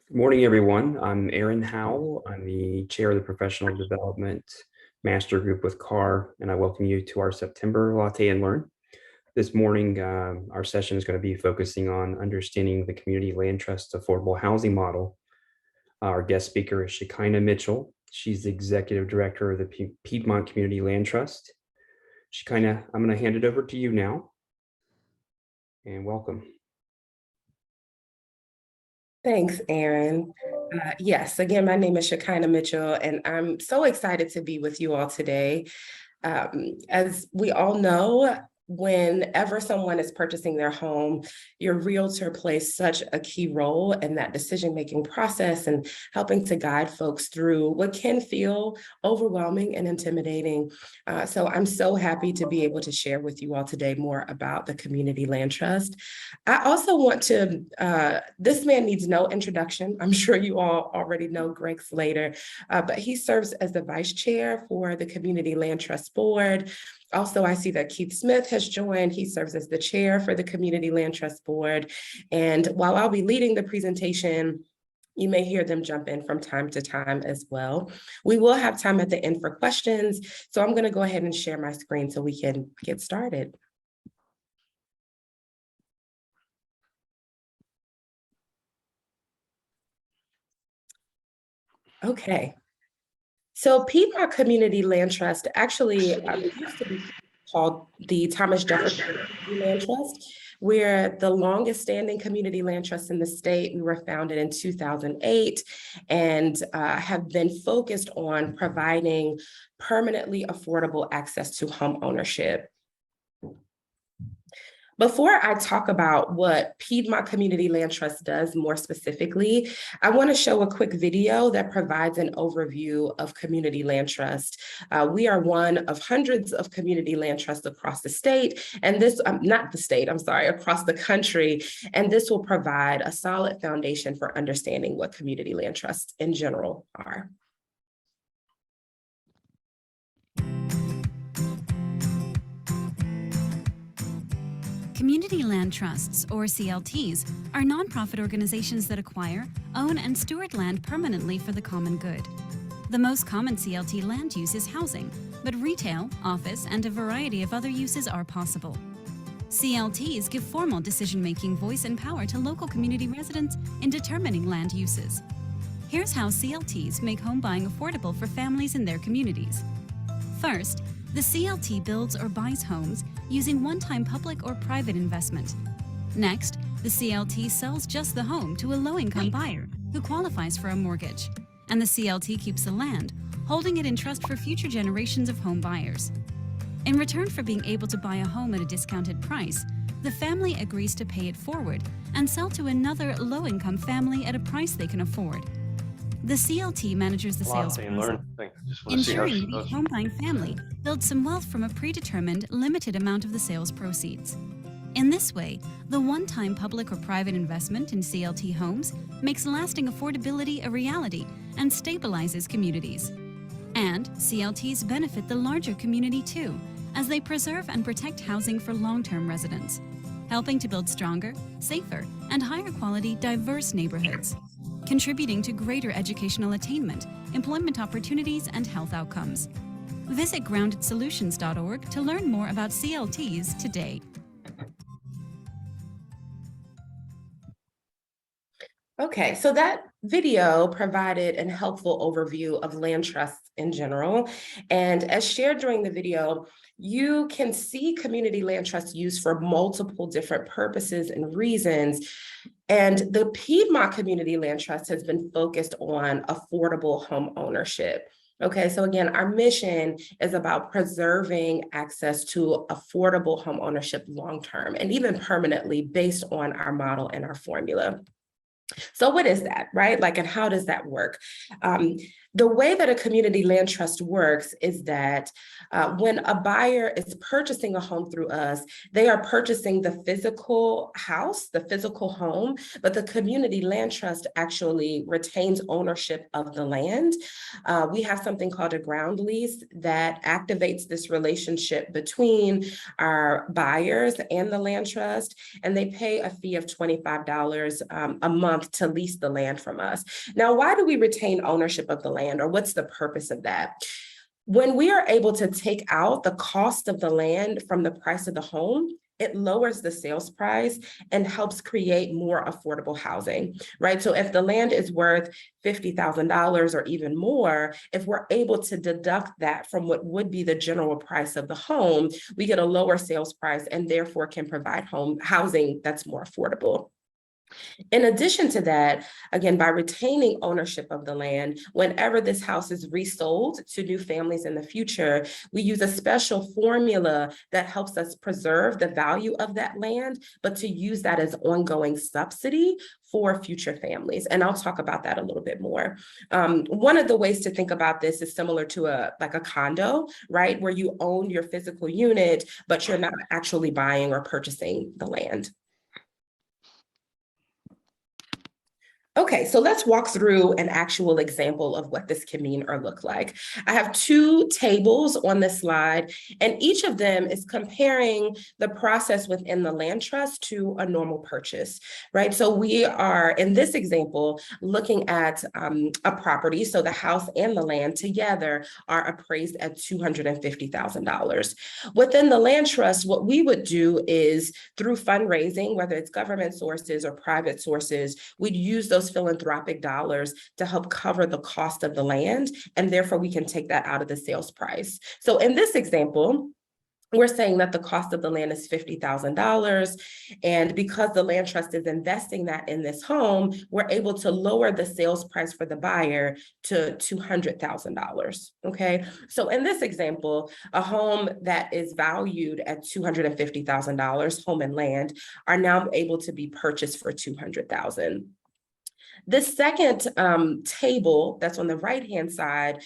Good morning, everyone. I'm Aaron Howell. I'm the chair of the Professional Development Master Group with CAR, and I welcome you to our September Latte and Learn. This morning, our session is going to be focusing on understanding the Community Land Trust Affordable Housing Model. Our guest speaker is Shekinah Mitchell. She's the Executive Director of the Piedmont Community Land Trust. Shekinah, I'm going to hand it over to you now, and welcome. Thanks, Aaron. Yes, again, my name is Shekinah Mitchell, and I'm so excited to be with you all today. As we all know, whenever someone is purchasing their home, your realtor plays such a key role in that decision-making process and helping to guide folks through what can feel overwhelming and intimidating. So I'm so happy to be able to share with you all today more about the Community Land Trust. I also want to, this man needs no introduction. I'm sure you all already know Greg Slater, but he serves as the vice chair for the Community Land Trust Board. Also, I see that Keith Smith has joined. He serves as the chair for the Community Land Trust Board. And while I'll be leading the presentation, you may hear them jump in from time to time as well. We will have time at the end for questions. So I'm going to go ahead and share my screen so we can get started. Okay. So Piedmont Community Land Trust actually used to be called the Thomas Jefferson Land Trust. We're the longest standing community land trust in the state. We were founded in 2008 and have been focused on providing permanently affordable access to home ownership. Before I talk about what Piedmont Community Land Trust does more specifically, I want to show a quick video that provides an overview of Community Land Trust. We are one of hundreds of community land trusts across the state, and this, not the state, I'm sorry, across the country, and this will provide a solid foundation for understanding what community land trusts in general are. Community land trusts, or CLTs, are nonprofit organizations that acquire, own, and steward land permanently for the common good. The most common CLT land use is housing, but retail, office, and a variety of other uses are possible. CLTs give formal decision-making voice and power to local community residents in determining land uses. Here's how CLTs make home buying affordable for families in their communities. First, the CLT builds or buys homes using one-time public or private investment. Next, the CLT sells just the home to a low-income buyer who qualifies for a mortgage, and the CLT keeps the land, holding it in trust for future generations of home buyers. In return for being able to buy a home at a discounted price, the family agrees to pay it forward and sell to another low-income family at a price they can afford. The CLT manages the sales process, ensuring that each home buying family builds some wealth from a predetermined, limited amount of the sales proceeds. In this way, the one-time public or private investment in CLT homes makes lasting affordability a reality and stabilizes communities. And CLTs benefit the larger community too, as they preserve and protect housing for long-term residents, helping to build stronger, safer, and higher quality, diverse neighborhoods, contributing to greater educational attainment, employment opportunities, and health outcomes. Visit groundedsolutions.org to learn more about CLTs today. Okay, so that video provided a helpful overview of land trusts in general. And as shared during the video, you can see community land trusts used for multiple different purposes and reasons. And the Piedmont Community Land Trust has been focused on affordable home ownership. Okay, so again, our mission is about preserving access to affordable home ownership long-term and even permanently based on our model and our formula. So what is that, right? Like, and how does that work? The way that a community land trust works is that when a buyer is purchasing a home through us, they are purchasing the physical house, the physical home, but the community land trust actually retains ownership of the land. We have something called a ground lease that activates this relationship between our buyers and the land trust, and they pay a fee of $25 a month to lease the land from us. Now, why do we retain ownership of the land, or what's the purpose of that? When we are able to take out the cost of the land from the price of the home, it lowers the sales price and helps create more affordable housing, right? So if the land is worth $50,000 or even more, if we're able to deduct that from what would be the general price of the home, we get a lower sales price and therefore can provide housing that's more affordable. In addition to that, again, by retaining ownership of the land, whenever this house is resold to new families in the future, we use a special formula that helps us preserve the value of that land, but to use that as ongoing subsidy for future families. And I'll talk about that a little bit more. One of the ways to think about this is similar to a condo, right? Where you own your physical unit, but you're not actually buying or purchasing the land. Okay, so let's walk through an actual example of what this can mean or look like. I have two tables on this slide, and each of them is comparing the process within the land trust to a normal purchase, right? So we are, in this example, looking at a property, so the house and the land together are appraised at $250,000. Within the land trust, what we would do is through fundraising, whether it's government sources or private sources, we'd use those philanthropic dollars to help cover the cost of the land, and therefore we can take that out of the sales price. So in this example, we're saying that the cost of the land is $50,000. And because the land trust is investing that in this home, we're able to lower the sales price for the buyer to $200,000. Okay. So in this example, a home that is valued at $250,000, home and land, are now able to be purchased for $200,000. This second table that's on the right-hand side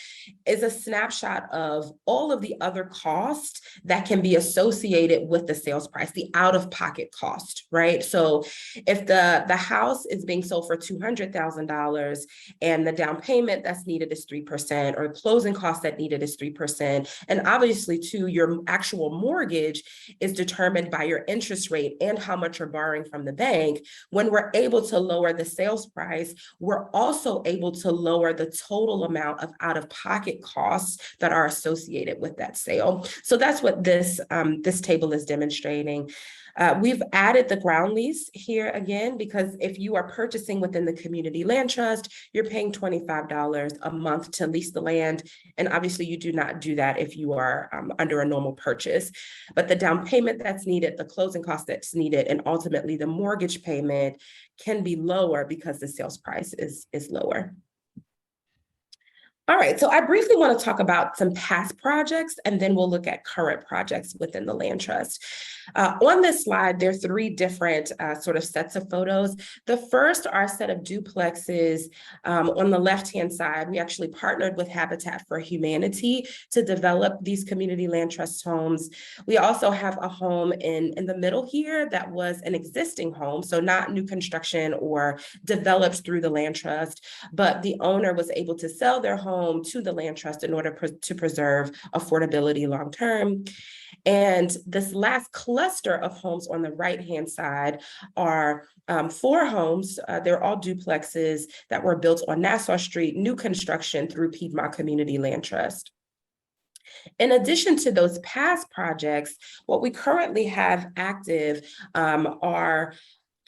is a snapshot of all of the other costs that can be associated with the sales price, the out-of-pocket cost, right? So if the house is being sold for $200,000 and the down payment that's needed is 3%, or closing cost that needed is 3%, and obviously too, your actual mortgage is determined by your interest rate and how much you're borrowing from the bank. When we're able to lower the sales price, we're also able to lower the total amount of out-of-pocket costs that are associated with that sale. So that's what this table is demonstrating. We've added the ground lease here again, because if you are purchasing within the community land trust, you're paying $25 a month to lease the land. And obviously you do not do that if you are under a normal purchase. But the down payment that's needed, the closing cost that's needed, and ultimately the mortgage payment can be lower because the sales price is lower. All right, so I briefly want to talk about some past projects, and then we'll look at current projects within the land trust. On this slide, there are three different sort of sets of photos. The first are a set of duplexes. On the left-hand side, we actually partnered with Habitat for Humanity to develop these community land trust homes. We also have a home in the middle here that was an existing home, so not new construction or developed through the land trust, but the owner was able to sell their home to the land trust in order to preserve affordability long-term. And this last cluster of homes on the right-hand side are 4 homes. They're all duplexes that were built on Nassau Street, new construction through Piedmont Community Land Trust. In addition to those past projects, what we currently have active are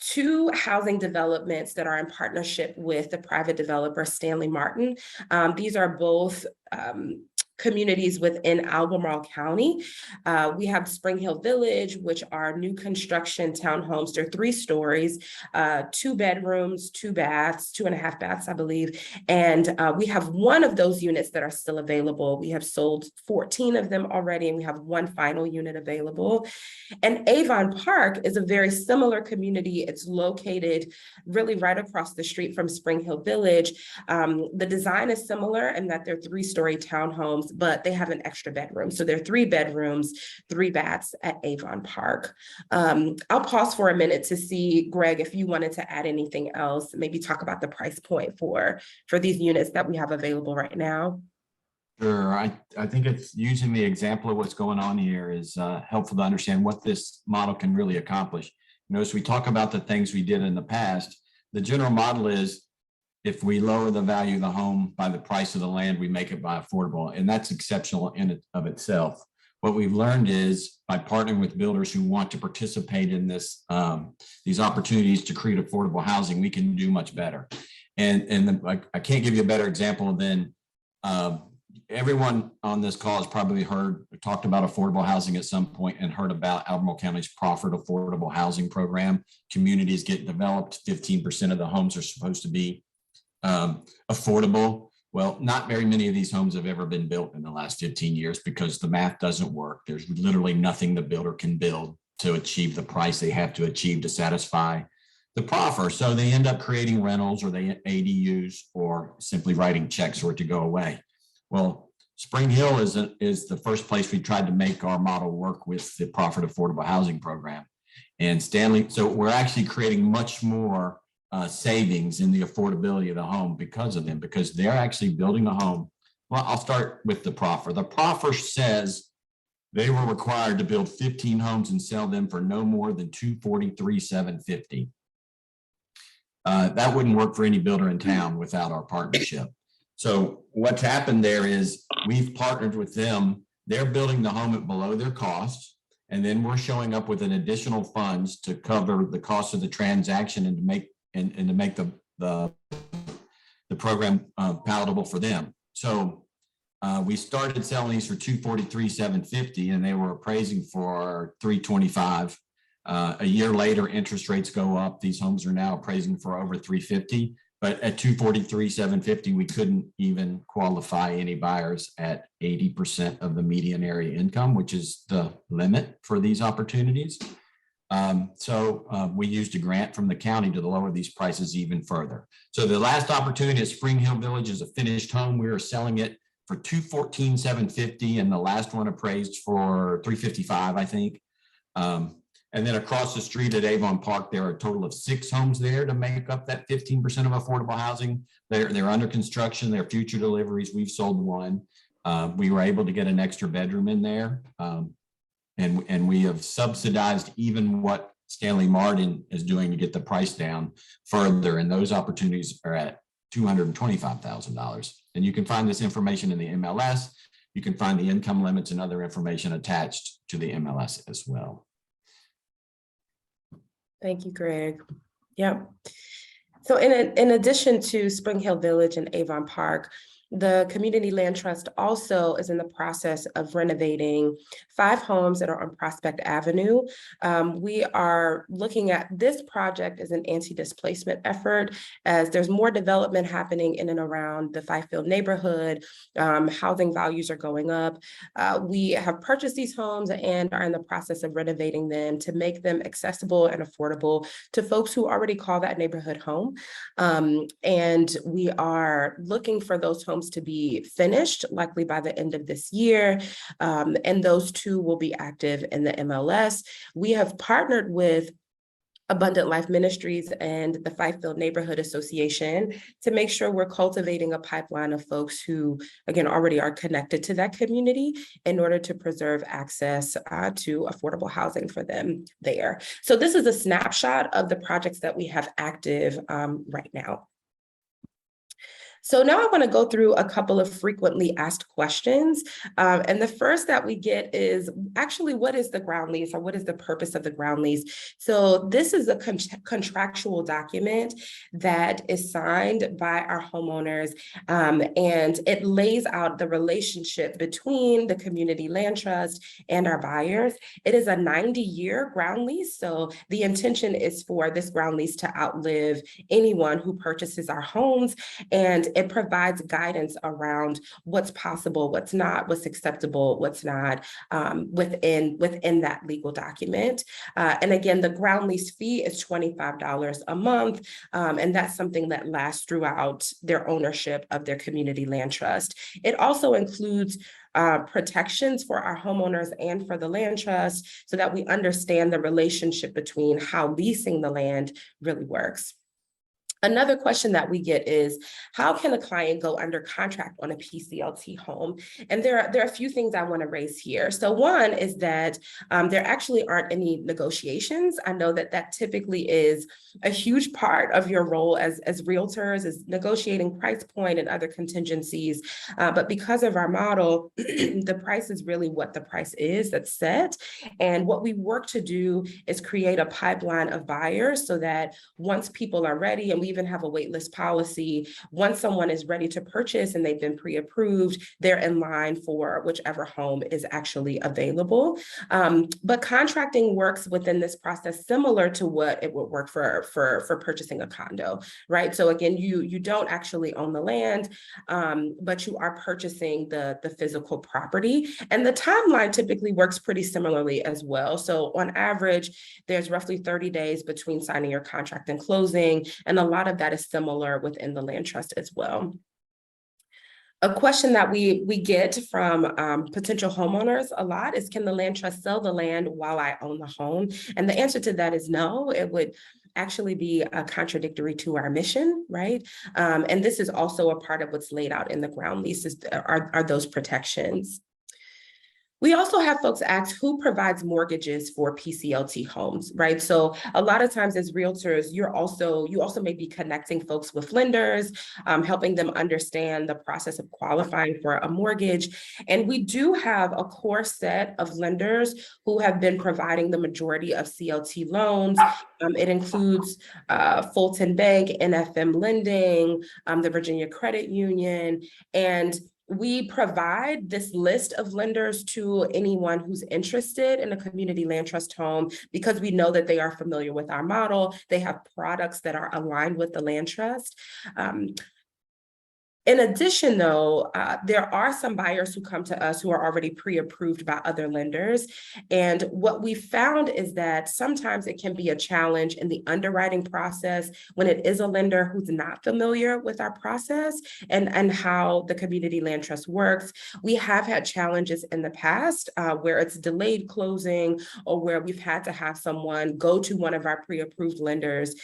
2 housing developments that are in partnership with the private developer Stanley Martin. These are both communities within Albemarle County. We have Spring Hill Village, which are new construction townhomes. They're 3 stories, 2 bedrooms, 2 baths, 2.5 baths, I believe. And we have one of those units that are still available. We have sold 14 of them already, and we have 1 final unit available. And Avon Park is a very similar community. It's located really right across the street from Spring Hill Village. The design is similar in that they're 3-story townhomes, but they have an extra bedroom. So they're 3 bedrooms, 3 baths at Avon Park. I'll pause for a minute to see, Greg, if you wanted to add anything else, maybe talk about the price point for these units that we have available right now. Sure. I think it's using the example of what's going on here is helpful to understand what this model can really accomplish. You know, as we talk about the things we did in the past, the general model is if we lower the value of the home by the price of the land, we make it by affordable, and that's exceptional in and of itself. What we've learned is by partnering with builders who want to participate in this, these opportunities to create affordable housing, we can do much better. And I can't give you a better example than everyone on this call has probably talked about affordable housing at some point and heard about Albemarle County's proffered affordable housing program. Communities get developed, 15% of the homes are supposed to be affordable. Well, not very many of these homes have ever been built in the last 15 years because the math doesn't work. There's literally nothing the builder can build to achieve the price they have to achieve to satisfy the proffer. So they end up creating rentals, or they ADUs, or simply writing checks for it to go away. Well, Spring Hill is the first place we tried to make our model work with the proffered affordable housing program. And Stanley, so we're actually creating much more savings in the affordability of the home because of them, because they're actually building a home. Well, I'll start with the proffer. The proffer says they were required to build 15 homes and sell them for no more than $243,750. That wouldn't work for any builder in town without our partnership. So what's happened there is we've partnered with them. They're building the home at below their cost, and then we're showing up with an additional funds to cover the cost of the transaction and to make the program palatable for them. So we started selling these for $243,750, and they were appraising for $325. A year later, interest rates go up. These homes are now appraising for over $350. But at $243,750, we couldn't even qualify any buyers at 80% of the median area income, which is the limit for these opportunities. So we used a grant from the county to lower these prices even further. So the last opportunity at Spring Hill Village is a finished home. We are selling it for $214,750, and the last one appraised for $355, I think. And then across the street at Avon Park, there are a total of 6 homes there to make up that 15% of affordable housing. They're under construction. They're future deliveries. We've sold 1. We were able to get an extra bedroom in there. And we have subsidized even what Stanley Martin is doing to get the price down further. And those opportunities are at $225,000. And you can find this information in the MLS. You can find the income limits and other information attached to the MLS as well. Thank you, Greg. Yep. So in addition to Spring Hill Village and Avon Park, the Community Land Trust also is in the process of renovating 5 homes that are on Prospect Avenue. We are looking at this project as an anti-displacement effort, as there's more development happening in and around the Fifield neighborhood. Housing values are going up. We have purchased these homes and are in the process of renovating them to make them accessible and affordable to folks who already call that neighborhood home. And we are looking for those homes to be finished, likely by the end of this year. And those 2 will be active in the MLS. We have partnered with Abundant Life Ministries and the Fifield Neighborhood Association to make sure we're cultivating a pipeline of folks who, again, already are connected to that community in order to preserve access to affordable housing for them there. So this is a snapshot of the projects that we have active right now. So now I want to go through a couple of frequently asked questions. And the first that we get is actually, what is the ground lease, or what is the purpose of the ground lease? So this is a contractual document that is signed by our homeowners, and it lays out the relationship between the community land trust and our buyers. It is a 90-year ground lease. So the intention is for this ground lease to outlive anyone who purchases our homes, and it provides guidance around what's possible, what's not, what's acceptable, what's not, within that legal document. And again, the ground lease fee is $25 a month, and that's something that lasts throughout their ownership of their community land trust. It also includes protections for our homeowners and for the land trust, so that we understand the relationship between how leasing the land really works. Another question that we get is, how can a client go under contract on a PCLT home? And there are a few things I want to raise here. So one is that there actually aren't any negotiations. I know that that typically is a huge part of your role as realtors, is negotiating price point and other contingencies. But because of our model, the price is really what the price is that's set. And what we work to do is create a pipeline of buyers, so that once people are ready, and we even have a waitlist policy, once someone is ready to purchase and they've been pre-approved, they're in line for whichever home is actually available. But contracting works within this process similar to what it would work for purchasing a condo, right? So again, you don't actually own the land, but you are purchasing the physical property. And the timeline typically works pretty similarly as well. So on average, there's roughly 30 days between signing your contract and closing, and a lot of that is similar within the land trust as well. A question that we get from potential homeowners a lot is, can the land trust sell the land while I own the home? And the answer to that is no. It would actually be contradictory to our mission, right? And this is also a part of what's laid out in the ground leases, are those protections. We also have folks ask, who provides mortgages for PCLT homes, right? So a lot of times as realtors, you also may be connecting folks with lenders, helping them understand the process of qualifying for a mortgage. And we do have a core set of lenders who have been providing the majority of CLT loans. It includes Fulton Bank, NFM Lending, the Virginia Credit Union, and we provide this list of lenders to anyone who's interested in a community land trust home, because we know that they are familiar with our model. They have products that are aligned with the land trust. In addition, though, there are some buyers who come to us who are already pre-approved by other lenders. And what we found is that sometimes it can be a challenge in the underwriting process when it is a lender who's not familiar with our process and how the community land trust works. We have had challenges in the past where it's delayed closing, or where we've had to have someone go to one of our pre-approved lenders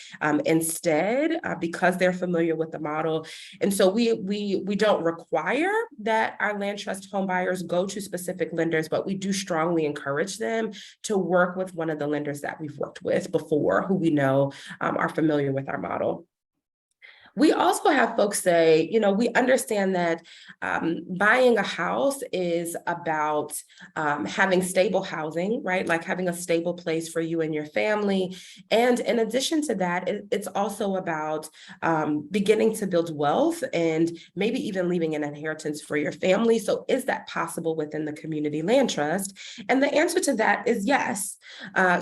instead because they're familiar with the model. And so we don't require that our land trust home buyers go to specific lenders, but we do strongly encourage them to work with one of the lenders that we've worked with before, who we know are familiar with our model. We also have folks say, we understand that buying a house is about having stable housing, right? Like having a stable place for you and your family. And in addition to that, it's also about beginning to build wealth and maybe even leaving an inheritance for your family. So is that possible within the community land trust? And the answer to that is yes.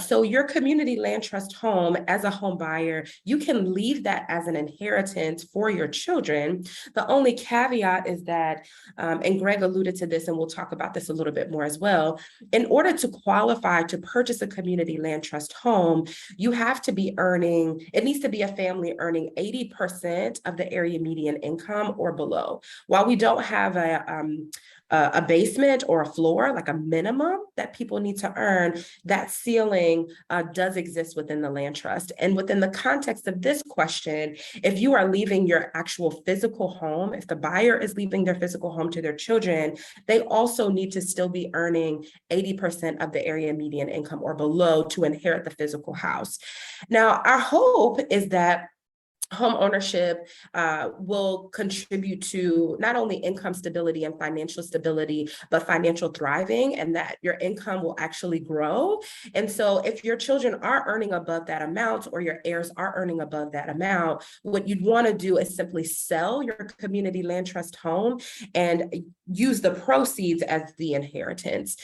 So your community land trust home, as a home buyer, you can leave that as an inheritance for your children. The only caveat is that, and Greg alluded to this, and we'll talk about this a little bit more as well, in order to qualify to purchase a community land trust home, you have to be earning, it needs to be a family earning 80% of the area median income or below. While we don't have a basement or a floor, like a minimum that people need to earn, that ceiling does exist within the land trust. And within the context of this question, if you are leaving your actual physical home, if the buyer is leaving their physical home to their children, they also need to still be earning 80% of the area median income or below to inherit the physical house. Now, our hope is that home ownership will contribute to not only income stability and financial stability, but financial thriving, and that your income will actually grow. And so if your children are earning above that amount, or your heirs are earning above that amount, what you'd want to do is simply sell your community land trust home and use the proceeds as the inheritance,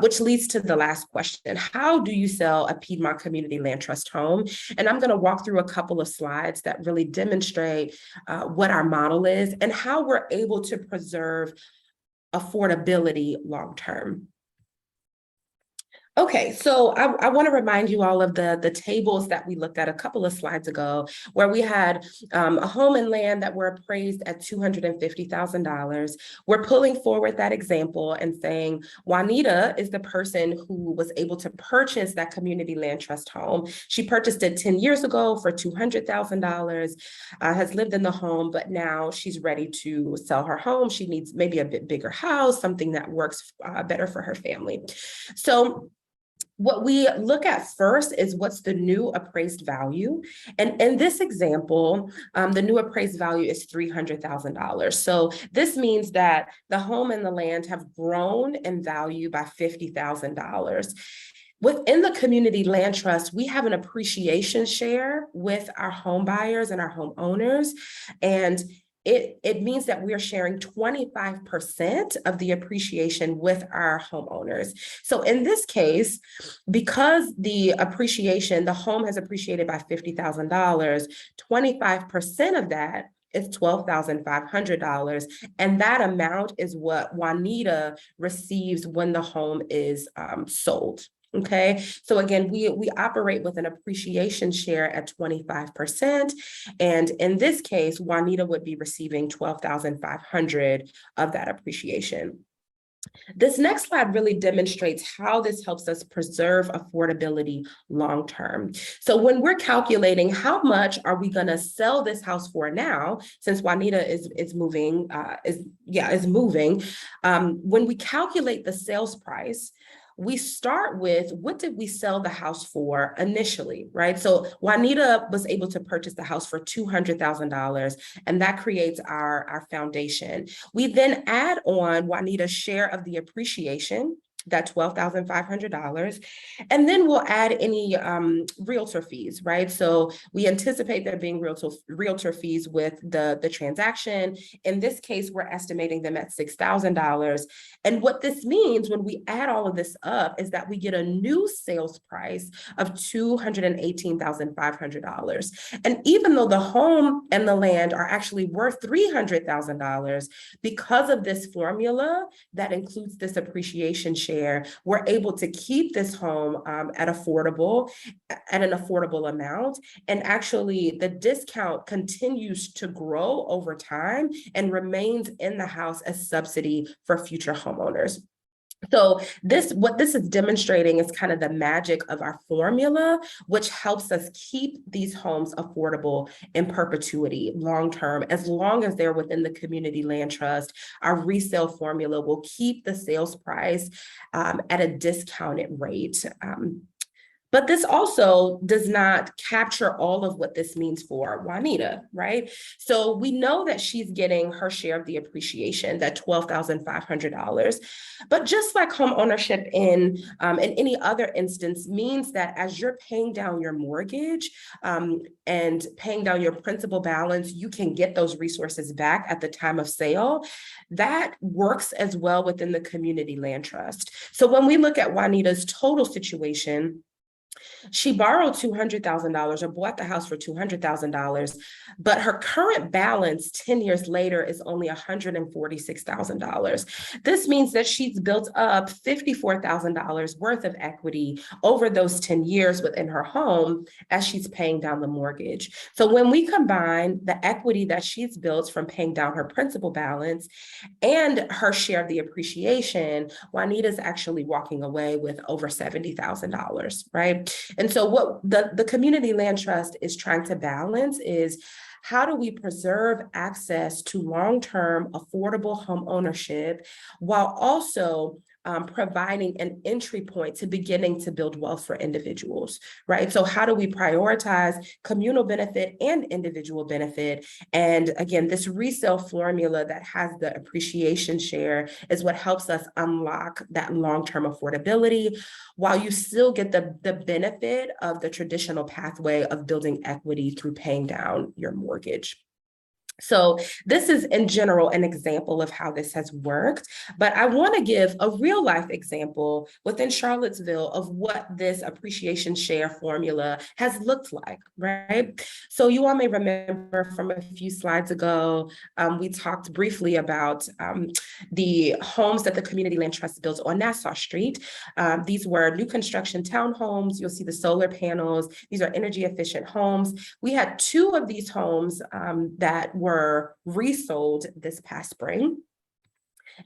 which leads to the last question. How do you sell a Piedmont community land trust home? And I'm going to walk through a couple of slides that really demonstrate what our model is and how we're able to preserve affordability long-term. Okay, so I want to remind you all of the tables that we looked at a couple of slides ago, where we had a home and land that were appraised at $250,000. We're pulling forward that example and saying Juanita is the person who was able to purchase that community land trust home. She purchased it 10 years ago for $200,000, has lived in the home, but now she's ready to sell her home. She needs maybe a bit bigger house, something that works better for her family. So what we look at first is what's the new appraised value. And in this example, the new appraised value is $300,000. So this means that the home and the land have grown in value by $50,000. Within the community land trust, we have an appreciation share with our home buyers and our home owners. And it means that we are sharing 25% of the appreciation with our homeowners. So in this case, because the appreciation, the home has appreciated by $50,000, 25% of that is $12,500. And that amount is what Juanita receives when the home is sold. Okay, so again, we operate with an appreciation share at 25. And in this case, Juanita would be receiving $12,500 of that appreciation. This next slide really demonstrates how this helps us preserve affordability long-term. So when we're calculating how much are we going to sell this house for now, since Juanita is moving, when we calculate the sales price, we start with what did we sell the house for initially, right? So Juanita was able to purchase the house for $200,000, and that creates our foundation. We then add on Juanita's share of the appreciation, that $12,500, and then we'll add any realtor fees, right? So we anticipate there being realtor fees with the transaction. In this case, we're estimating them at $6,000. And what this means when we add all of this up is that we get a new sales price of $218,500. And even though the home and the land are actually worth $300,000, because of this formula that includes this appreciation share, we're able to keep this home at an affordable amount. And actually, the discount continues to grow over time and remains in the house as subsidy for future homeowners. So what this is demonstrating is kind of the magic of our formula, which helps us keep these homes affordable in perpetuity, long-term. As long as they're within the community land trust, our resale formula will keep the sales price at a discounted rate. But this also does not capture all of what this means for Juanita, right? So we know that she's getting her share of the appreciation, that $12,500. But just like home ownership in any other instance means that as you're paying down your mortgage and paying down your principal balance, you can get those resources back at the time of sale. That works as well within the community land trust. So when we look at Juanita's total situation, she borrowed $200,000 or bought the house for $200,000, but her current balance 10 years later is only $146,000. This means that she's built up $54,000 worth of equity over those 10 years within her home as she's paying down the mortgage. So when we combine the equity that she's built from paying down her principal balance and her share of the appreciation, Juanita's actually walking away with over $70,000, right? And so what the community land trust is trying to balance is, how do we preserve access to long-term affordable home ownership while also providing an entry point to beginning to build wealth for individuals, right? So how do we prioritize communal benefit and individual benefit? And again, this resale formula that has the appreciation share is what helps us unlock that long-term affordability while you still get the benefit of the traditional pathway of building equity through paying down your mortgage. So this is in general an example of how this has worked, but I want to give a real life example within Charlottesville of what this appreciation share formula has looked like, right? So you all may remember from a few slides ago, we talked briefly about the homes that the Community Land Trust built on Nassau Street. These were new construction townhomes. You'll see the solar panels. These are energy efficient homes. We had 2 of these homes that were resold this past spring.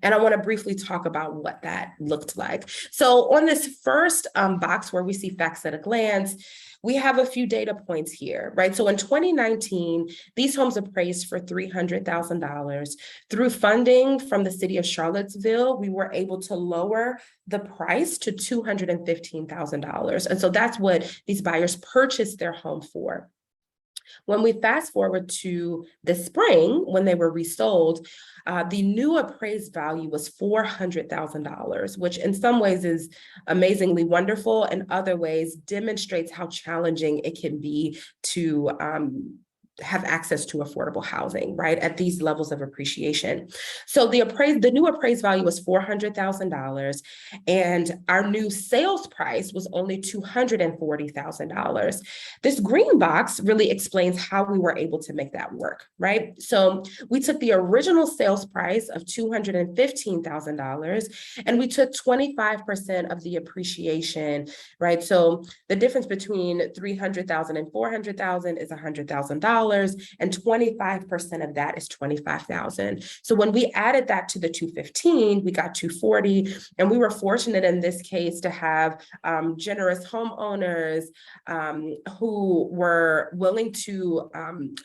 And I want to briefly talk about what that looked like. So on this first box where we see facts at a glance, we have a few data points here, right? So in 2019, these homes appraised for $300,000. Through funding from the city of Charlottesville, we were able to lower the price to $215,000. And so that's what these buyers purchased their home for. When we fast forward to the spring, when they were resold, the new appraised value was $400,000, which in some ways is amazingly wonderful, and other ways demonstrates how challenging it can be to have access to affordable housing, right, at these levels of appreciation. So the new appraised value was $400,000, and our new sales price was only $240,000. This green box really explains how we were able to make that work, right? So we took the original sales price of $215,000, and we took 25% of the appreciation, right? So the difference between $300,000 and $400,000 is $100,000. And 25% of that is $25,000. So when we added that to the 215, we got 240. And we were fortunate in this case to have generous homeowners who were willing to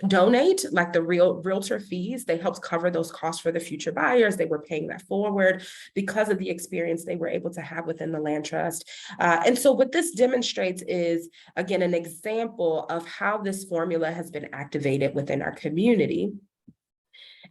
donate, like the realtor fees. They helped cover those costs for the future buyers. They were paying that forward because of the experience they were able to have within the land trust. And so what this demonstrates is, again, an example of how this formula has been activated within our community.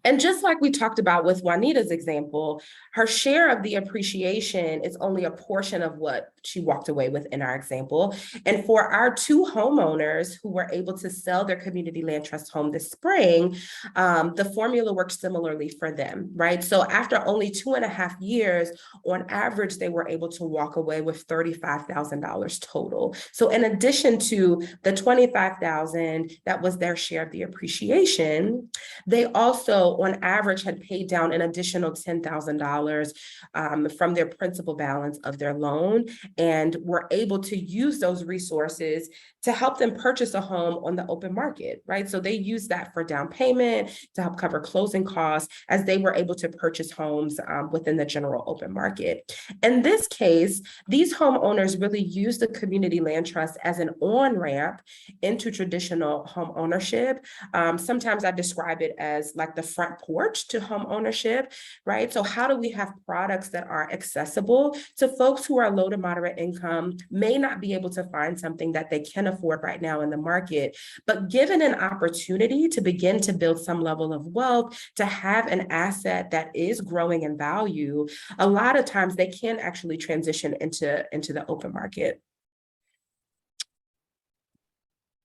And just like we talked about with Juanita's example, her share of the appreciation is only a portion of what she walked away with in our example. And for our 2 homeowners who were able to sell their community land trust home this spring, the formula worked similarly for them, right? So after only 2.5 years, on average, they were able to walk away with $35,000 total. So in addition to the $25,000 that was their share of the appreciation, they also on average had paid down an additional $10,000 from their principal balance of their loan, and were able to use those resources to help them purchase a home on the open market, right? So they used that for down payment to help cover closing costs as they were able to purchase homes within the general open market. In this case, these homeowners really used the community land trust as an on-ramp into traditional home ownership. Sometimes I describe it as like the front porch to home ownership, right? So how do we have products that are accessible to folks who are low to moderate income, may not be able to find something that they can afford right now in the market, but given an opportunity to begin to build some level of wealth, to have an asset that is growing in value, a lot of times they can actually transition into the open market.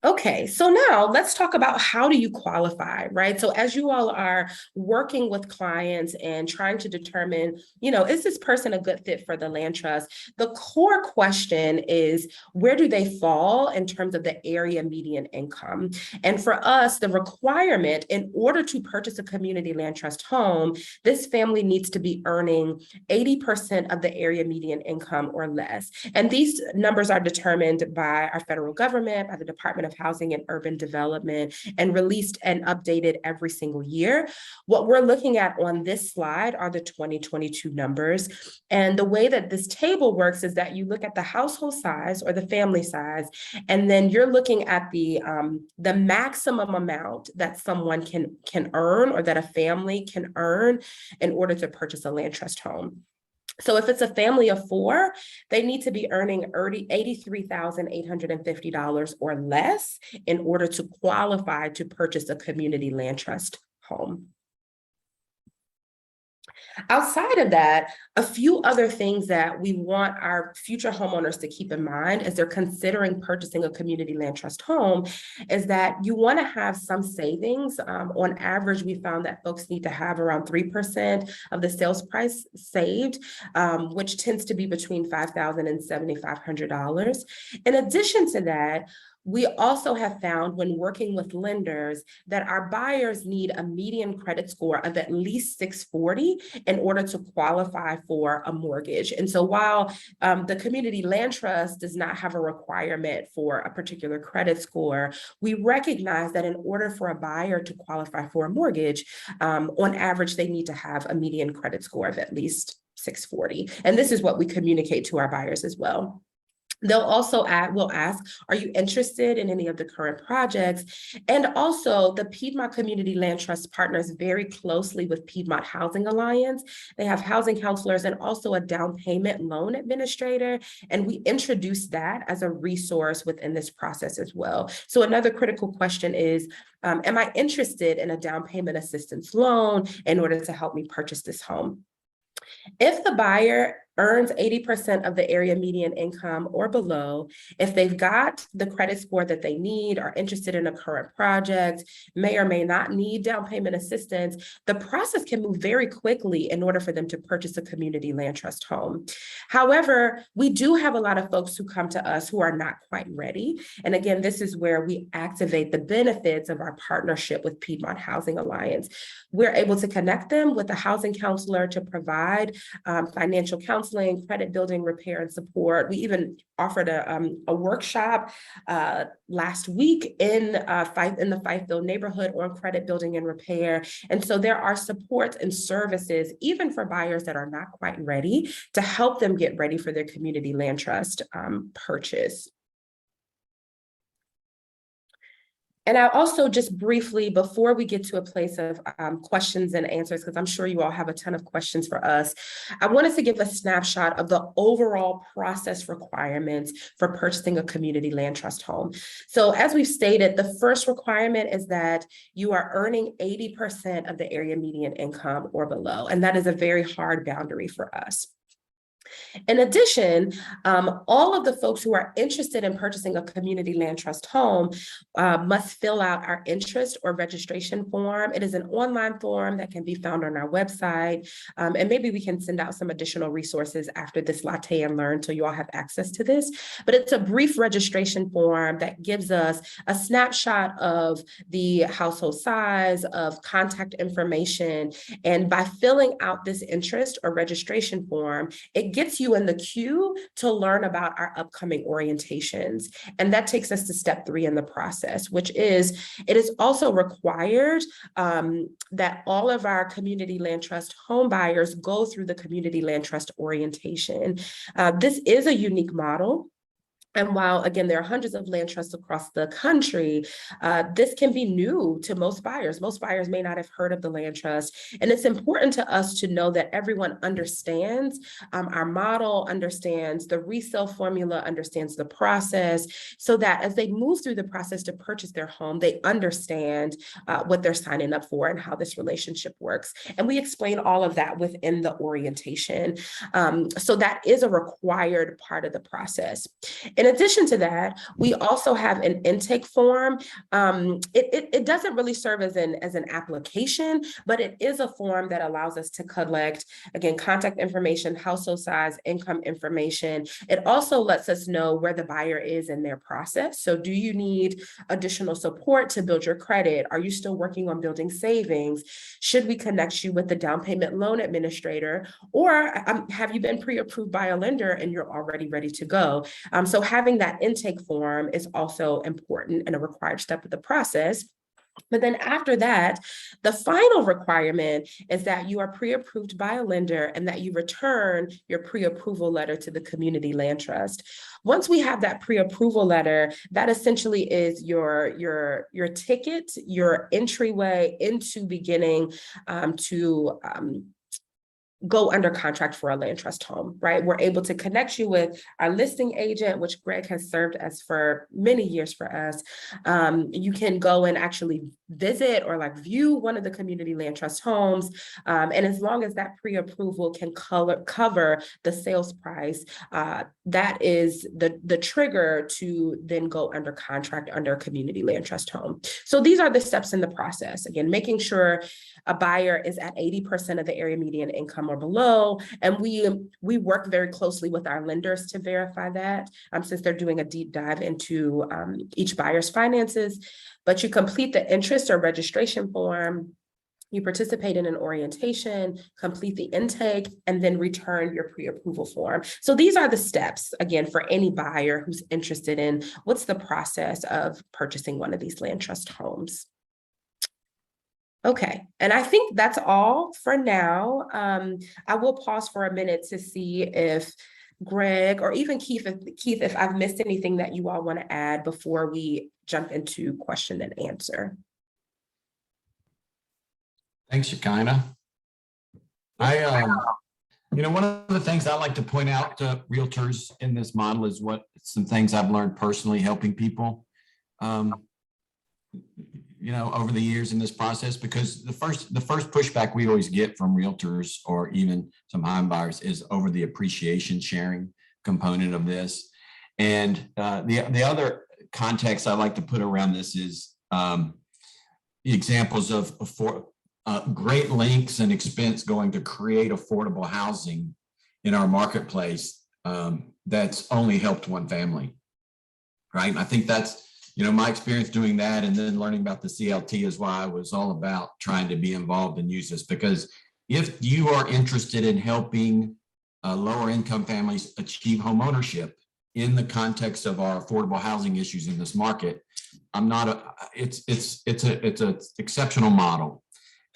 Okay, so now let's talk about how do you qualify, right? So as you all are working with clients and trying to determine, is this person a good fit for the land trust? The core question is, where do they fall in terms of the area median income? And for us, the requirement in order to purchase a community land trust home, this family needs to be earning 80% of the area median income or less. And these numbers are determined by our federal government, by the Department of Housing and Urban Development, and released and updated every single year. What we're looking at on this slide are the 2022 numbers. And the way that this table works is that you look at the household size or the family size, and then you're looking at the maximum amount that someone can earn, or that a family can earn in order to purchase a land trust home. So if it's a family of 4, they need to be earning $83,850 or less in order to qualify to purchase a community land trust home. Outside of that, a few other things that we want our future homeowners to keep in mind as they're considering purchasing a community land trust home is that you want to have some savings. On average, we found that folks need to have around 3% of the sales price saved, which tends to be between $5,000 and $7,500. In addition to that, we also have found when working with lenders that our buyers need a median credit score of at least 640 in order to qualify for a mortgage. And so while the community land trust does not have a requirement for a particular credit score, we recognize that in order for a buyer to qualify for a mortgage, on average, they need to have a median credit score of at least 640. And this is what we communicate to our buyers as well. They'll also will ask, are you interested in any of the current projects? And also the Piedmont Community Land Trust partners very closely with Piedmont Housing Alliance. They have housing counselors and also a down payment loan administrator. And we introduce that as a resource within this process as well. So another critical question is, am I interested in a down payment assistance loan in order to help me purchase this home? If the buyer earns 80% of the area median income or below, if they've got the credit score that they need, are interested in a current project, may or may not need down payment assistance, the process can move very quickly in order for them to purchase a community land trust home. However, we do have a lot of folks who come to us who are not quite ready. And again, this is where we activate the benefits of our partnership with Piedmont Housing Alliance. We're able to connect them with a housing counselor to provide financial counseling, credit building, repair, and support. We even offered a workshop last week in the Fifeville neighborhood on credit building and repair. And so there are supports and services, even for buyers that are not quite ready, to help them get ready for their community land trust purchase. And I'll also just briefly, before we get to a place of questions and answers, because I'm sure you all have a ton of questions for us, I wanted to give a snapshot of the overall process requirements for purchasing a community land trust home. So as we've stated, the first requirement is that you are earning 80% of the area median income or below, and that is a very hard boundary for us. In addition, all of the folks who are interested in purchasing a community land trust home must fill out our interest or registration form. It is an online form that can be found on our website. And maybe we can send out some additional resources after this Latte and Learn so you all have access to this. But it's a brief registration form that gives us a snapshot of the household size, of contact information. And by filling out this interest or registration form, it gets you in the queue to learn about our upcoming orientations. And that takes us to step 3 in the process, which is, it is also required that all of our community land trust home buyers go through the community land trust orientation. This is a unique model. And while, again, there are hundreds of land trusts across the country, this can be new to most buyers. Most buyers may not have heard of the land trust. And it's important to us to know that everyone understands our model, understands the resale formula, understands the process, so that as they move through the process to purchase their home, they understand what they're signing up for and how this relationship works. And we explain all of that within the orientation. So that is a required part of the process. In addition to that, we also have an intake form. It doesn't really serve as an application, but it is a form that allows us to collect, again, contact information, household size, income information. It also lets us know where the buyer is in their process. So do you need additional support to build your credit? Are you still working on building savings? Should we connect you with the down payment loan administrator? Or have you been pre-approved by a lender and you're already ready to go? So having that intake form is also important and a required step of the process. But then after that, the final requirement is that you are pre-approved by a lender and that you return your pre-approval letter to the community land trust. Once we have that pre-approval letter, that essentially is your ticket, your entryway into beginning to go under contract for a land trust home, right? We're able to connect you with our listing agent, which Greg has served as for many years for us. You can go and actually visit or like view one of the community land trust homes. And as long as that pre-approval can cover the sales price, that is the trigger to then go under contract under a community land trust home. So these are the steps in the process. Again, making sure a buyer is at 80% of the area median income or below. And we work very closely with our lenders to verify that, since they're doing a deep dive into each buyer's finances. But you complete the interest or registration form, you participate in an orientation, complete the intake, and then return your pre-approval form. So these are the steps, again, for any buyer who's interested in what's the process of purchasing one of these land trust homes. Okay, and I think that's all for now. I will pause for a minute to see if Greg or even Keith, if I've missed anything that you all want to add before we jump into question and answer. Thanks, Shekinah. One of the things I like to point out to realtors in this model is some things I've learned personally helping people, over the years in this process, because the first pushback we always get from realtors or even some home buyers is over the appreciation sharing component of this. And the other context I like to put around this is the examples of great lengths and expense going to create affordable housing in our marketplace that's only helped one family, right? And I think that's, my experience doing that and then learning about the CLT is why I was all about trying to be involved and use this, because if you are interested in helping lower income families achieve home ownership in the context of our affordable housing issues in this market, it's an exceptional model.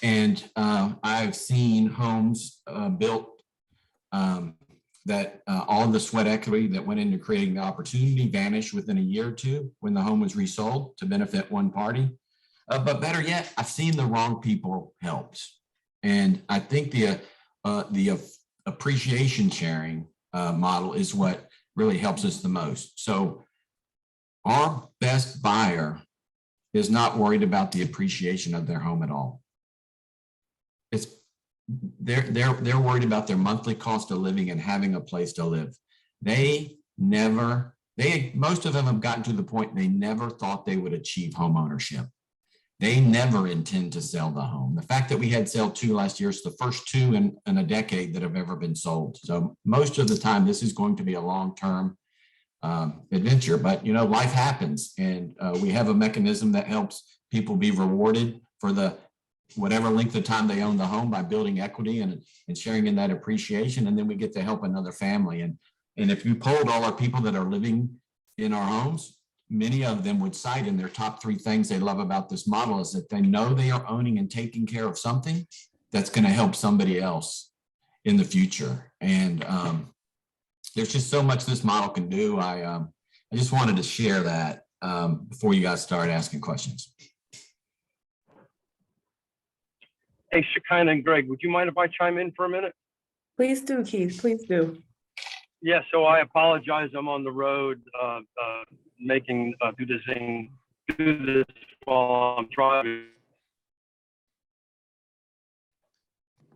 And I've seen homes built that all of the sweat equity that went into creating the opportunity vanished within a year or two when the home was resold to benefit one party. But better yet, I've seen the wrong people helped. And I think the appreciation sharing model is what really helps us the most. So our best buyer is not worried about the appreciation of their home at all. They're worried about their monthly cost of living and having a place to live. Most of them have gotten to the point they never thought they would achieve home ownership. They never intend to sell the home. The fact that we had sale 2 last year is the first 2 in a decade that have ever been sold. So most of the time, this is going to be a long-term adventure, but life happens, and we have a mechanism that helps people be rewarded for the whatever length of time they own the home by building equity and sharing in that appreciation. And then we get to help another family. And if you polled all our people that are living in our homes, many of them would cite in their top 3 things they love about this model is that they know they are owning and taking care of something that's going to help somebody else in the future. And there's just so much this model can do. I just wanted to share that before you guys start asking questions. Hey, Shekinah and Greg, would you mind if I chime in for a minute? Please do, Keith, please do. Yeah, so I apologize. I'm on the road do this while I'm driving.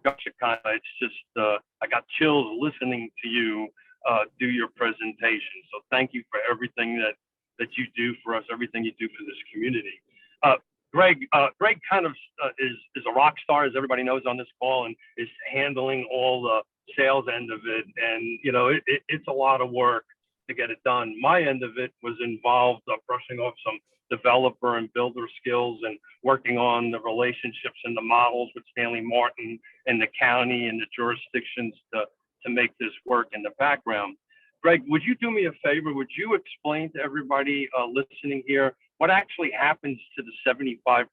Shekinah, it's just, I got chills listening to you do your presentation. So thank you for everything that you do for us, everything you do for this community. Greg kind of is a rock star, as everybody knows on this call, and is handling all the sales end of it. And, it's a lot of work to get it done. My end of it was involved brushing off some developer and builder skills and working on the relationships and the models with Stanley Martin and the county and the jurisdictions to make this work in the background. Greg, would you do me a favor? Would you explain to everybody listening here what actually happens to the 75%,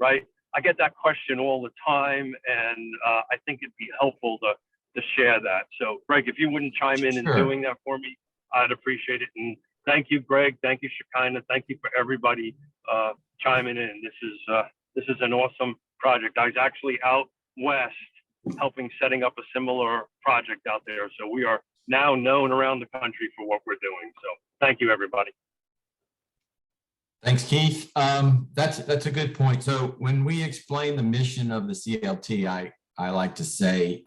right? I get that question all the time, and I think it'd be helpful to share that. So, Greg, if you wouldn't chime in and doing that for me, I'd appreciate it. And thank you, Greg. Thank you, Shekinah. Thank you for everybody chiming in. This is an awesome project. I was actually out west helping setting up a similar project out there. So we are now known around the country for what we're doing. So thank you, everybody. Thanks, Keith. That's a good point. So when we explain the mission of the CLT, I like to say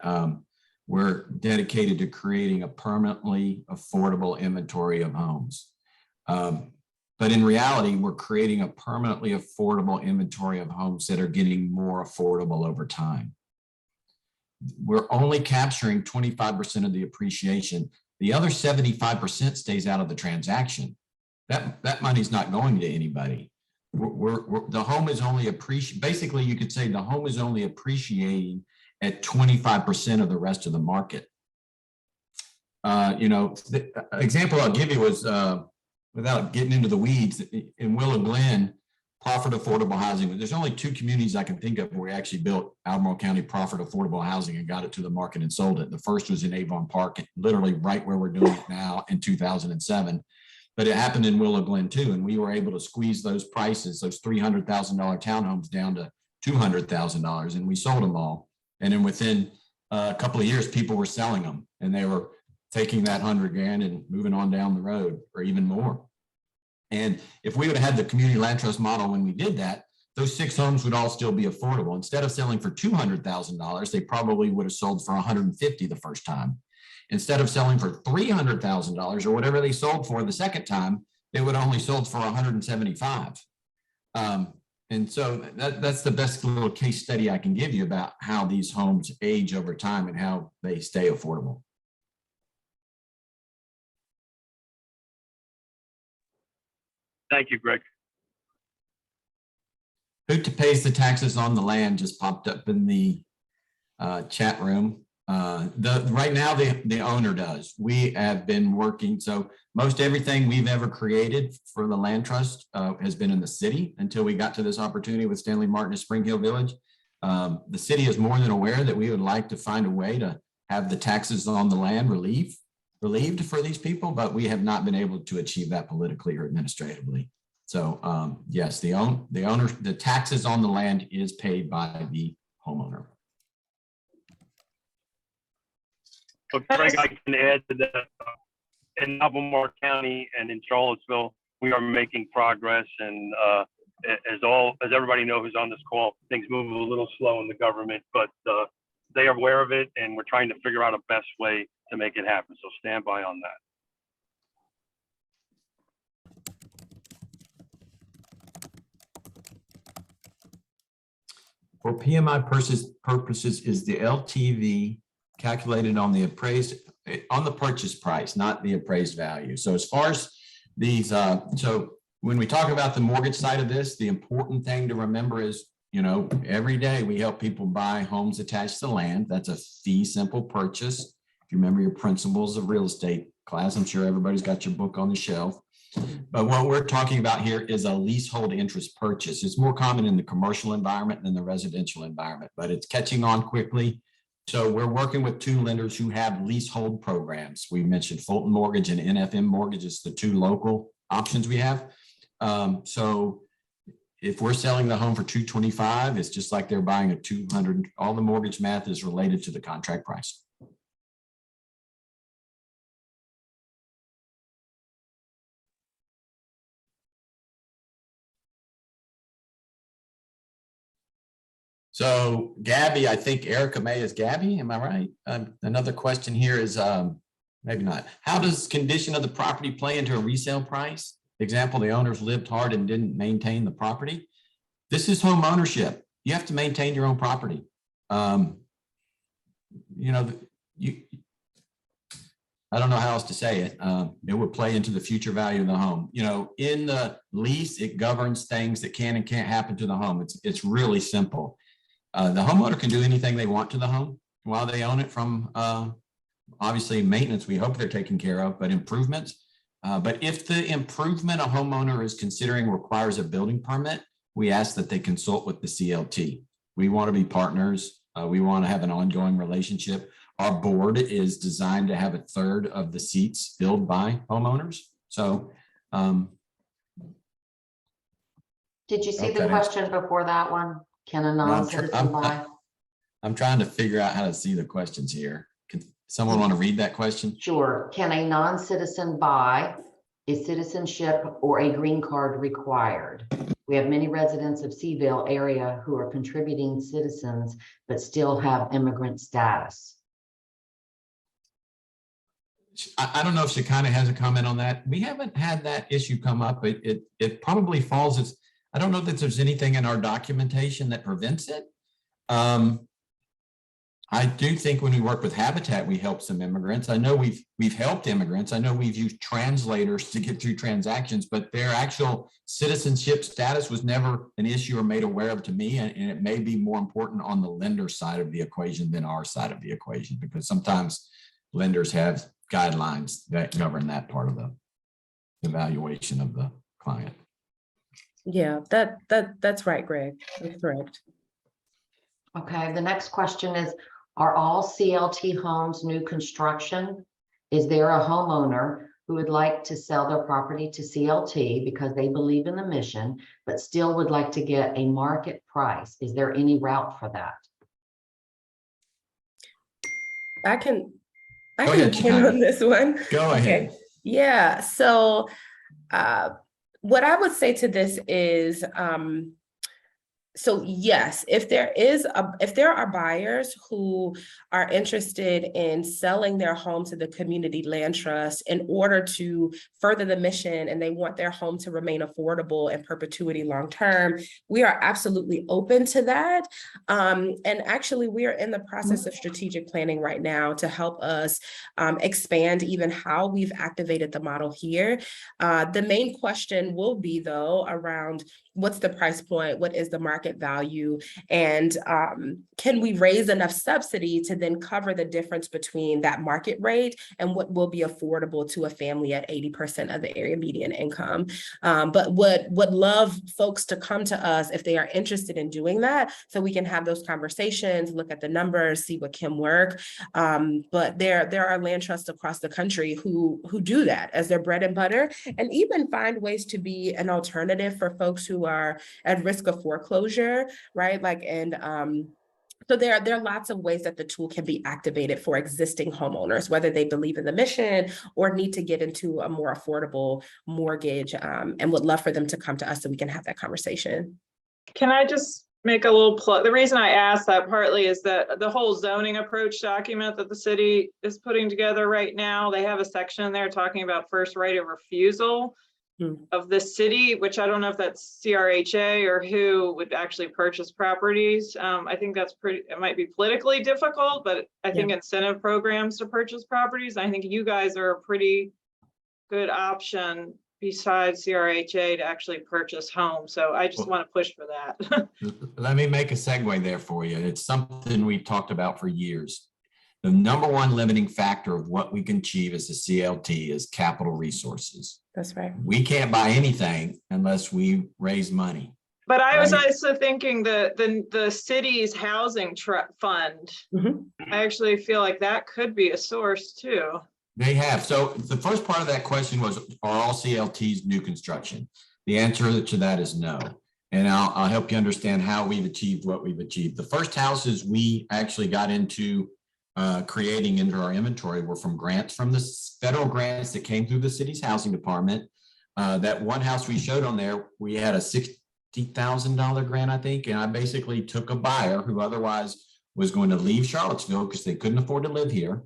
we're dedicated to creating a permanently affordable inventory of homes. But in reality, we're creating a permanently affordable inventory of homes that are getting more affordable over time. We're only capturing 25% of the appreciation. The other 75% stays out of the transaction. That money's not going to anybody. The home is only basically you could say the home is only appreciating at 25% of the rest of the market. The example I'll give you was, without getting into the weeds, in Willow Glen, proffered affordable housing. There's only 2 communities I can think of where we actually built Albemarle County proffered affordable housing and got it to the market and sold it. The first was in Avon Park, literally right where we're doing it now in 2007. But it happened in Willow Glen too, and we were able to squeeze those prices, those $300,000 townhomes down to $200,000, and we sold them all. And then within a couple of years, people were selling them, and they were taking that $100,000 and moving on down the road, or even more. And if we would have had the community land trust model when we did that, those 6 homes would all still be affordable. Instead of selling for $200,000, they probably would have sold for $150,000 the first time. Instead of selling for $300,000 or whatever they sold for the second time, they would only sold for $175,000. And so that's the best little case study I can give you about how these homes age over time and how they stay affordable. Thank you, Greg. Who pays the taxes on the land just popped up in the chat room. Right now, the owner does. We have been working, so most everything we've ever created for the land trust has been in the city until we got to this opportunity with Stanley Martin at Spring Hill Village. The city is more than aware that we would like to find a way to have the taxes on the land relieved for these people, but we have not been able to achieve that politically or administratively. So yes, the taxes on the land is paid by the homeowner. So Greg, I can add to that. In Albemarle County and in Charlottesville, we are making progress, and as everybody knows who's on this call, things move a little slow in the government, but they are aware of it, and we're trying to figure out a best way to make it happen. So stand by on that. For PMI purposes, is the LTV calculated on the purchase price, not the appraised value? So as far as these, so when we talk about the mortgage side of this, the important thing to remember is, every day we help people buy homes attached to land. That's a fee simple purchase. If you remember your principles of real estate class, I'm sure everybody's got your book on the shelf. But what we're talking about here is a leasehold interest purchase. It's more common in the commercial environment than the residential environment, but it's catching on quickly. So we're working with 2 lenders who have leasehold programs. We mentioned Fulton Mortgage and NFM Mortgage is the 2 local options we have. So if we're selling the home for $225,000, it's just like they're buying a $200,000. All the mortgage math is related to the contract price. So Gabby, I think Erica May is Gabby. Am I right? Another question here is, maybe not. How does condition of the property play into a resale price? Example, the owners lived hard and didn't maintain the property. This is home ownership. You have to maintain your own property. I don't know how else to say it. It would play into the future value of the home. In the lease, it governs things that can and can't happen to the home. It's really simple. The homeowner can do anything they want to the home while they own it, from obviously maintenance, we hope they're taken care of, but improvements. But if the improvement a homeowner is considering requires a building permit, we ask that they consult with the CLT. We want to be partners. We want to have an ongoing relationship. Our board is designed to have 1/3 of the seats filled by homeowners. So did you see the question before that one? Can a non-citizen buy? I'm trying to figure out how to see the questions here. Can someone want to read that question? Sure. Can a non-citizen buy? Is citizenship or a green card required? We have many residents of Seaville area who are contributing citizens, but still have immigrant status. I don't know if Shekinah has a comment on that. We haven't had that issue come up. It probably falls as, I don't know that there's anything in our documentation that prevents it. I do think when we work with Habitat, we help some immigrants. I know we've helped immigrants. I know we've used translators to get through transactions, but their actual citizenship status was never an issue or made aware of to me. And it may be more important on the lender side of the equation than our side of the equation, because sometimes lenders have guidelines that govern that part of the evaluation of the client. Yeah, that's right, Greg. That's correct. Okay, the next question is, are all CLT homes new construction? Is there a homeowner who would like to sell their property to CLT because they believe in the mission, but still would like to get a market price? Is there any route for that? I can Go ahead, begin on Shekinah. this one. Go ahead. Okay. Yeah. So what I would say to this is, so yes, if there are buyers who are interested in selling their home to the community land trust in order to further the mission, and they want their home to remain affordable in perpetuity long term, we are absolutely open to that. And actually, we are in the process of strategic planning right now to help us expand even how we've activated the model here. The main question will be, though, around what's the price point, what is the market value, and can we raise enough subsidy to then cover the difference between that market rate and what will be affordable to a family at 80% of the area median income. But would love folks to come to us if they are interested in doing that, so we can have those conversations, look at the numbers, see what can work. But there are land trusts across the country who do that as their bread and butter, and even find ways to be an alternative for folks who are at risk of foreclosure, right? So there are lots of ways that the tool can be activated for existing homeowners, whether they believe in the mission or need to get into a more affordable mortgage, and would love for them to come to us so we can have that conversation. Can I just make a little plug? The reason I asked that partly is that the whole zoning approach document that the city is putting together right now, they have a section there talking about first right of refusal of the city, which I don't know if that's CRHA or who would actually purchase properties. I think that's it might be politically difficult, but I think incentive programs to purchase properties, I think you guys are a pretty good option besides CRHA to actually purchase homes. So I just want to push for that. Let me make a segue there for you. It's something we've talked about for years. The number one limiting factor of what we can achieve as a CLT is capital resources. That's right. We can't buy anything unless we raise money. But I was also thinking the city's housing fund. I actually feel like that could be a source too. They have. So the first part of that question was, are all CLTs new construction? The answer to that is no. And I'll help you understand how we've achieved what we've achieved. The first houses we actually got into creating into our inventory were from grants, from the federal grants that came through the city's housing department. That one house we showed on there, we had a $60,000 grant, I think. And I basically took a buyer who otherwise was going to leave Charlottesville because they couldn't afford to live here,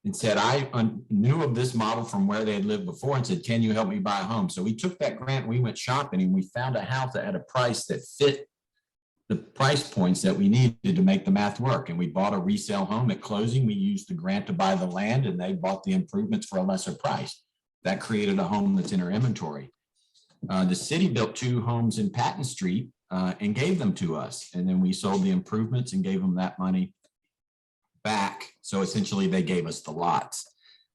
and said, I knew of this model from where they had lived before, and said, can you help me buy a home? So we took that grant, we went shopping, and we found a house that had a price that fit the price points that we needed to make the math work. And we bought a resale home at closing. We used the grant to buy the land, and they bought the improvements for a lesser price. That created a home that's in our inventory. The city built 2 homes in Patton Street and gave them to us. And then we sold the improvements and gave them that money back. So essentially they gave us the lots.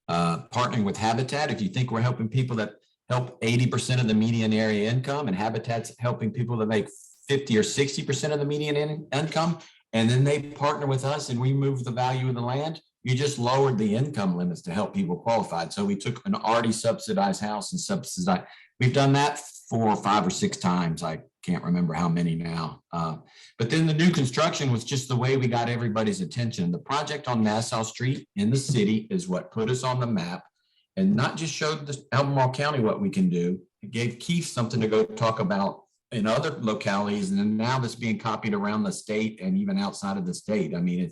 Partnering with Habitat, if you think we're helping people that help 80% of the median area income, and Habitat's helping people that make 50 or 60% of the median income, and then they partner with us and we move the value of the land, you just lowered the income limits to help people qualify. So we took an already subsidized house and subsidized. We've done that 4 or 5 or 6 times. I can't remember how many now. But then the new construction was just the way we got everybody's attention. The project on Nassau Street in the city is what put us on the map and not just showed the Albemarle County what we can do. It gave Keith something to go talk about in other localities. And then now that's being copied around the state and even outside of the state. I mean,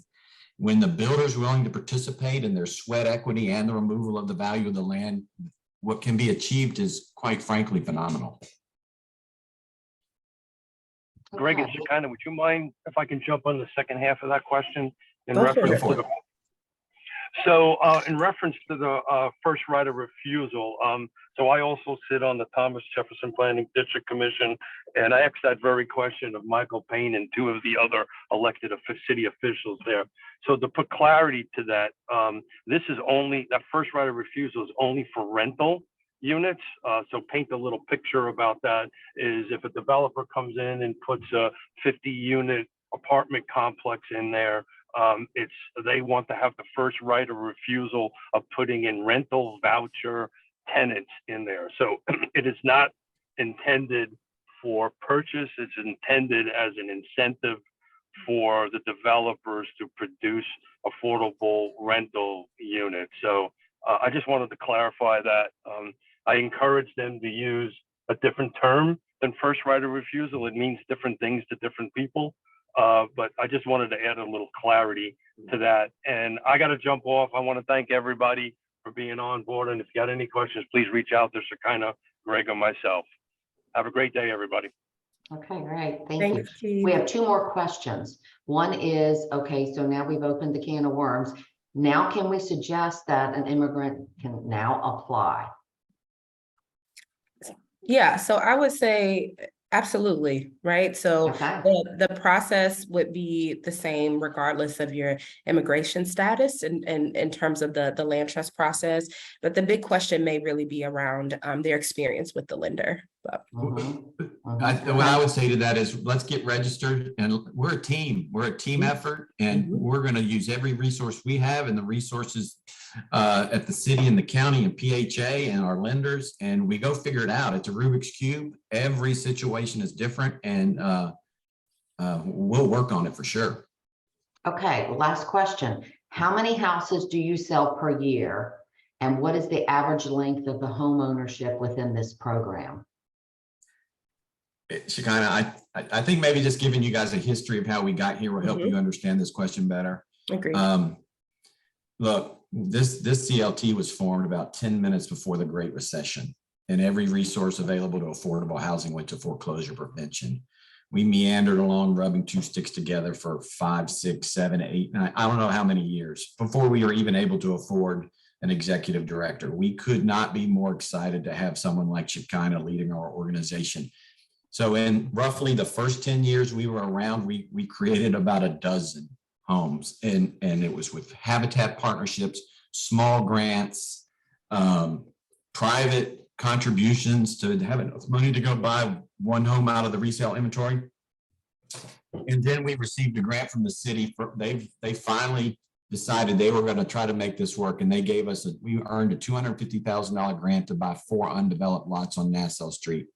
when the builder's willing to participate in their sweat equity and the removal of the value of the land, what can be achieved is quite frankly phenomenal. Greg and Shekinah, would you mind if I can jump on the second half of that question in Go for reference it. to the, so in reference to the first right of refusal, so I also sit on the Thomas Jefferson Planning District Commission, and I asked that very question of Michael Payne and two of the other elected city officials there. So to put clarity to that, this is only, that first right of refusal is only for rental units. So paint a little picture about that is if a developer comes in and puts a 50-unit apartment complex in there, they want to have the first right of refusal of putting in rental voucher tenants in there. So it is not intended for purchase. It's intended as an incentive for the developers to produce affordable rental units. So I just wanted to clarify that. I encourage them to use a different term than first right of refusal. It means different things to different people. But I just wanted to add a little clarity to that. And I got to jump off. I want to thank everybody for being on board. And if you got any questions, please reach out to Shekinah, Greg, or myself. Have a great day, everybody. Okay, great. Thank you. Thanks, Keith. We have two more questions. One is, okay, so now we've opened the can of worms. Now, can we suggest that an immigrant can now apply? Yeah, so I would say absolutely, right? So Okay. the process would be the same regardless of your immigration status and in terms of the land trust process. But the big question may really be around their experience with the lender. But What I would say to that is let's get registered, and we're a team. We're a team effort, and we're going to use every resource we have and the resources at the city and the county and PHA and our lenders, and we go figure it out. It's a Rubik's Cube. Every situation is different, and we'll work on it for sure. Okay, last question. How many houses do you sell per year? And what is the average length of the home ownership within this program? Shekinah, I think maybe just giving you guys a history of how we got here will help you understand this question better. agree. Look, this CLT was formed about 10 minutes before the Great Recession, and every resource available to affordable housing went to foreclosure prevention. We meandered along, rubbing two sticks together for 5, 6, 7, 8, 9, I don't know how many years before we were even able to afford an executive director. We could not be more excited to have someone like Shekinah leading our organization. So in roughly the first 10 years we were around, we created about a dozen homes, and it was with habitat partnerships, small grants, private contributions to have enough money to go buy one home out of the resale inventory. And then we received a grant from the city. They finally decided they were going to try to make this work, and they gave us we earned a $250,000 grant to buy 4 undeveloped lots on Nassau Street.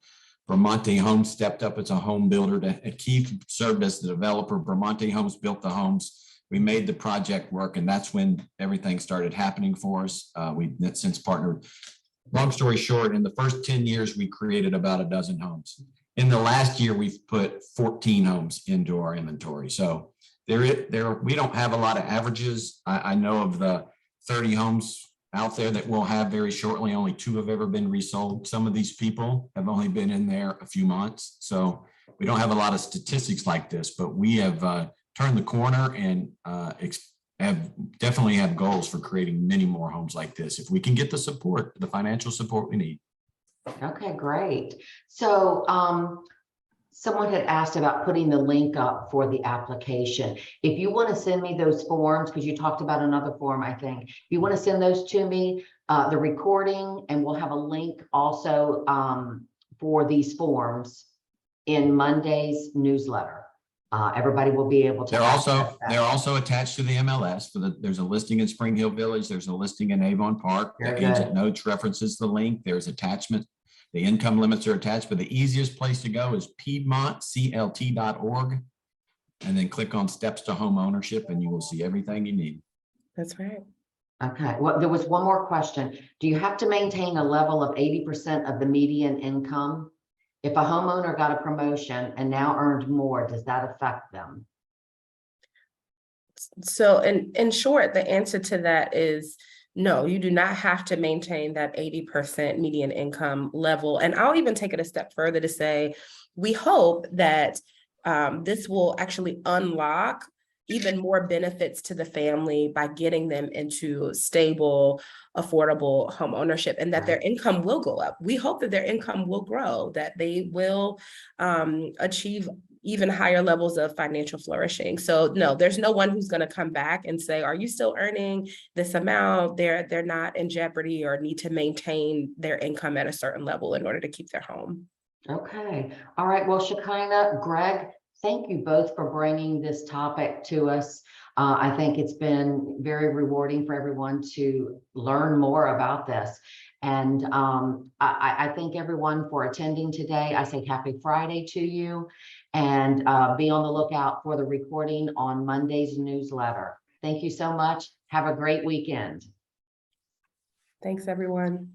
Vermonte Homes stepped up as a home builder. Keith served as the developer. Vermonte Homes built the homes. We made the project work, and that's when everything started happening for us. We've since partnered. Long story short, in the first 10 years, we created about a dozen homes. In the last year, we've put 14 homes into our inventory. So we don't have a lot of averages. I know of the 30 homes out there that we'll have very shortly, only 2 have ever been resold. Some of these people have only been in there a few months. So we don't have a lot of statistics like this, but we have turned the corner and definitely have goals for creating many more homes like this if we can get the support, the financial support we need. Okay, great. So someone had asked about putting the link up for the application. If you want to send me those forms, because you talked about another form, I think, if you want to send those to me, the recording, and we'll have a link also for these forms in Monday's newsletter. Everybody will be able to. They're also attached to the MLS. There's a listing in Spring Hill Village. There's a listing in Avon Park. The agent notes references the link. There's attachment. The income limits are attached, but the easiest place to go is PiedmontCLT.org. And then click on Steps to Home Ownership and you will see everything you need. That's right. Okay, well, there was one more question. Do you have to maintain a level of 80% of the median income? If a homeowner got a promotion and now earned more, does that affect them? So in short, the answer to that is no, you do not have to maintain that 80% median income level. And I'll even take it a step further to say, we hope that this will actually unlock even more benefits to the family by getting them into stable, affordable home ownership, and that their income will go up. We hope that their income will grow, that they will achieve even higher levels of financial flourishing. So no, there's no one who's going to come back and say, are you still earning this amount? They're not in jeopardy or need to maintain their income at a certain level in order to keep their home. Okay. All right. Well, Shekinah, Greg, thank you both for bringing this topic to us. I think it's been very rewarding for everyone to learn more about this. And I thank everyone for attending today. I say happy Friday to you, and be on the lookout for the recording on Monday's newsletter. Thank you so much. Have a great weekend. Thanks, everyone.